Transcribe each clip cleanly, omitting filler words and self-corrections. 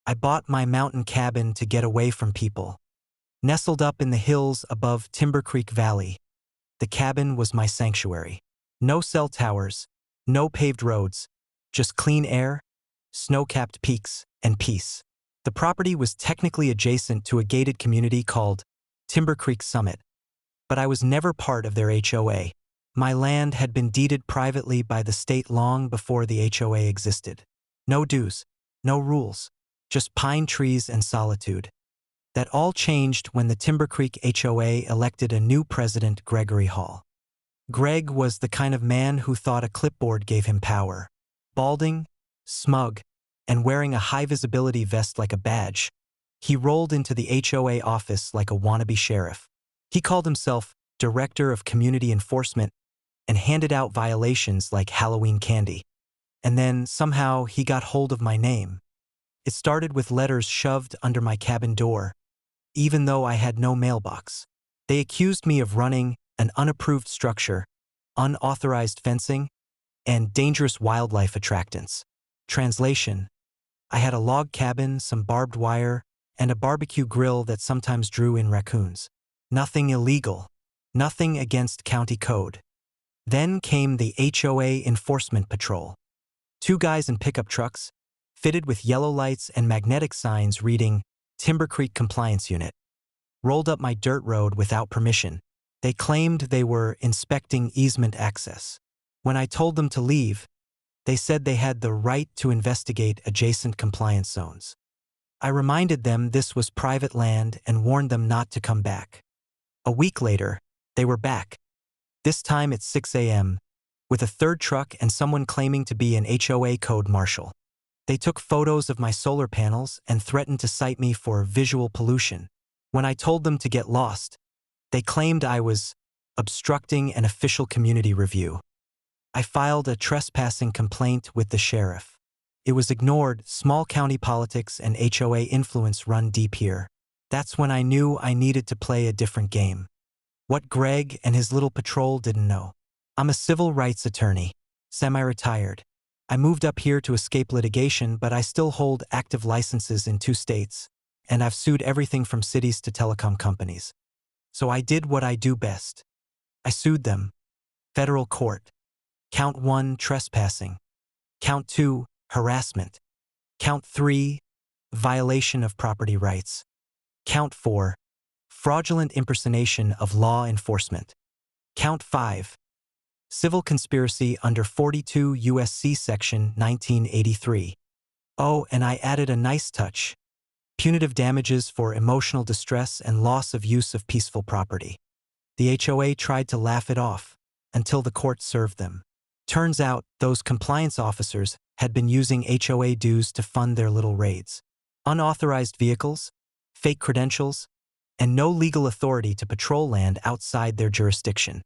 I bought my mountain cabin to get away from people. Nestled up in the hills above Timber Creek Valley, the cabin was my sanctuary. No cell towers, no paved roads, just clean air, snow-capped peaks, and peace. The property was technically adjacent to a gated community called Timber Creek Summit, but I was never part of their HOA. My land had been deeded privately by the state long before the HOA existed. No dues, no rules, just pine trees and solitude. That all changed when the Timber Creek HOA elected a new president, Gregory Hall. Greg was the kind of man who thought a clipboard gave him power. Balding, smug, and wearing a high-visibility vest like a badge, he rolled into the HOA office like a wannabe sheriff. He called himself Director of Community Enforcement and handed out violations like Halloween candy. And then, somehow, he got hold of my name. It started with letters shoved under my cabin door, even though I had no mailbox. They accused me of running an unapproved structure, unauthorized fencing, and dangerous wildlife attractants. Translation: I had a log cabin, some barbed wire, and a barbecue grill that sometimes drew in raccoons. Nothing illegal, nothing against county code. Then came the HOA Enforcement Patrol. 2 guys in pickup trucks, fitted with yellow lights and magnetic signs reading Timber Creek Compliance Unit, rolled up my dirt road without permission. They claimed they were inspecting easement access. When I told them to leave, they said they had the right to investigate adjacent compliance zones. I reminded them this was private land and warned them not to come back. A week later, they were back, this time at 6 a.m., with a 3rd truck and someone claiming to be an HOA code marshal. They took photos of my solar panels and threatened to cite me for visual pollution. When I told them to get lost, they claimed I was obstructing an official community review. I filed a trespassing complaint with the sheriff. It was ignored. Small county politics and HOA influence run deep here. That's when I knew I needed to play a different game. What Greg and his little patrol didn't know. I'm a civil rights attorney, semi-retired. I moved up here to escape litigation, but I still hold active licenses in 2 states, and I've sued everything from cities to telecom companies. So I did what I do best. I sued them. Federal court. Count 1, trespassing. Count 2, harassment. Count 3, violation of property rights. Count 4, fraudulent impersonation of law enforcement. Count 5, civil conspiracy under 42 U.S.C. Section 1983. Oh, and I added a nice touch: punitive damages for emotional distress and loss of use of peaceful property. The HOA tried to laugh it off until the court served them. Turns out, those compliance officers had been using HOA dues to fund their little raids. Unauthorized vehicles, fake credentials, and no legal authority to patrol land outside their jurisdiction.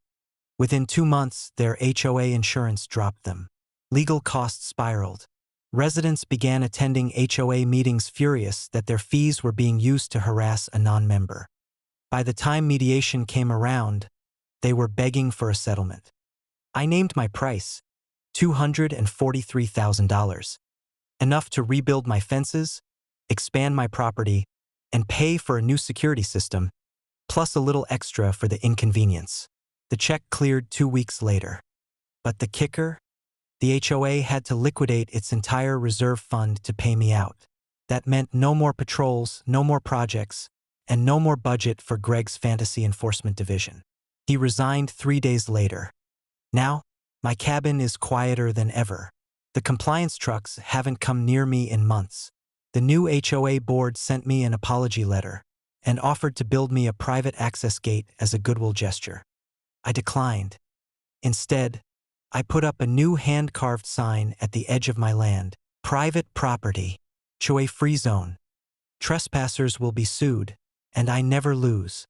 Within 2 months, their HOA insurance dropped them. Legal costs spiraled. Residents began attending HOA meetings furious that their fees were being used to harass a non-member. By the time mediation came around, they were begging for a settlement. I named my price, $243,000. Enough to rebuild my fences, expand my property, and pay for a new security system, plus a little extra for the inconvenience. The check cleared 2 weeks later. But the kicker? The HOA had to liquidate its entire reserve fund to pay me out. That meant no more patrols, no more projects, and no more budget for Greg's fantasy enforcement division. He resigned 3 days later. Now, my cabin is quieter than ever. The compliance trucks haven't come near me in months. The new HOA board sent me an apology letter and offered to build me a private access gate as a goodwill gesture. I declined. Instead, I put up a new hand-carved sign at the edge of my land: private property, HOA free zone. Trespassers will be sued, and I never lose.